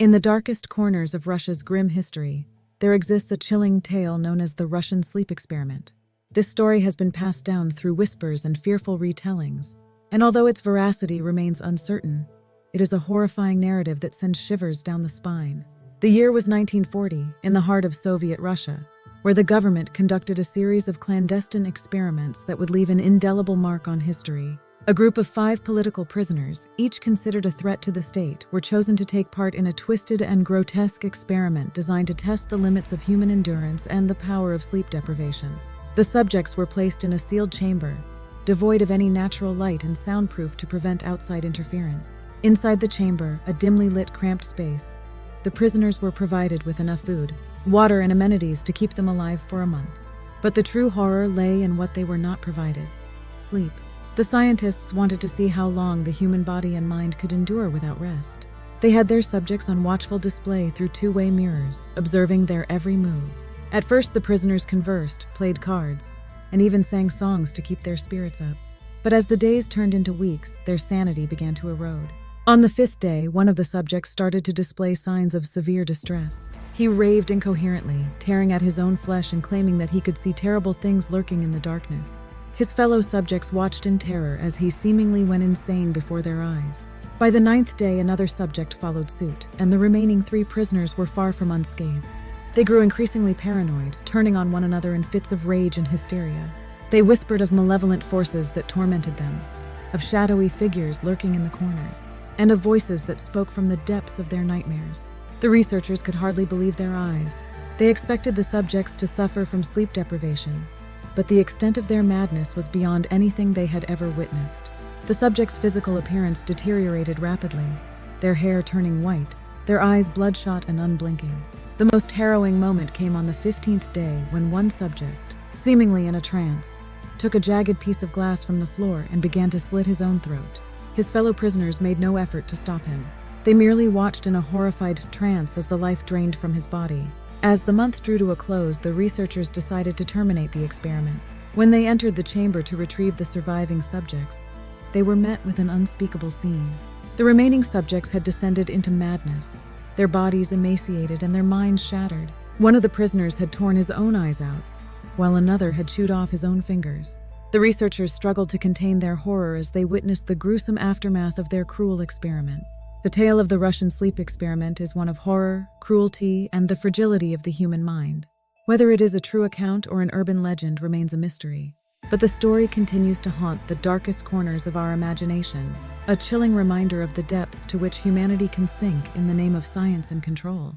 In the darkest corners of Russia's grim history, there exists a chilling tale known as the Russian sleep experiment. This story has been passed down through whispers and fearful retellings, and although its veracity remains uncertain, it is a horrifying narrative that sends shivers down the spine. The year was 1940, in the heart of Soviet Russia, where the government conducted a series of clandestine experiments that would leave an indelible mark on history. A group of 5 political prisoners, each considered a threat to the state, were chosen to take part in a twisted and grotesque experiment designed to test the limits of human endurance and the power of sleep deprivation. The subjects were placed in a sealed chamber, devoid of any natural light and soundproof to prevent outside interference. Inside the chamber, a dimly lit, cramped space, the prisoners were provided with enough food, water, and amenities to keep them alive for a month. But the true horror lay in what they were not provided: sleep. The scientists wanted to see how long the human body and mind could endure without rest. They had their subjects on watchful display through 2-way mirrors, observing their every move. At first, the prisoners conversed, played cards, and even sang songs to keep their spirits up. But as the days turned into weeks, their sanity began to erode. On the 5th day, one of the subjects started to display signs of severe distress. He raved incoherently, tearing at his own flesh and claiming that he could see terrible things lurking in the darkness. His fellow subjects watched in terror as he seemingly went insane before their eyes. By the 9th day, another subject followed suit, and the remaining 3 prisoners were far from unscathed. They grew increasingly paranoid, turning on one another in fits of rage and hysteria. They whispered of malevolent forces that tormented them, of shadowy figures lurking in the corners, and of voices that spoke from the depths of their nightmares. The researchers could hardly believe their eyes. They expected the subjects to suffer from sleep deprivation, but the extent of their madness was beyond anything they had ever witnessed. The subjects' physical appearance deteriorated rapidly, their hair turning white, their eyes bloodshot and unblinking. The most harrowing moment came on the 15th day when one subject, seemingly in a trance, took a jagged piece of glass from the floor and began to slit his own throat. His fellow prisoners made no effort to stop him. They merely watched in a horrified trance as the life drained from his body. As the month drew to a close, the researchers decided to terminate the experiment. When they entered the chamber to retrieve the surviving subjects, they were met with an unspeakable scene. The remaining subjects had descended into madness, their bodies emaciated and their minds shattered. One of the prisoners had torn his own eyes out, while another had chewed off his own fingers. The researchers struggled to contain their horror as they witnessed the gruesome aftermath of their cruel experiment. The tale of the Russian sleep experiment is one of horror, cruelty, and the fragility of the human mind. Whether it is a true account or an urban legend remains a mystery. But the story continues to haunt the darkest corners of our imagination, a chilling reminder of the depths to which humanity can sink in the name of science and control.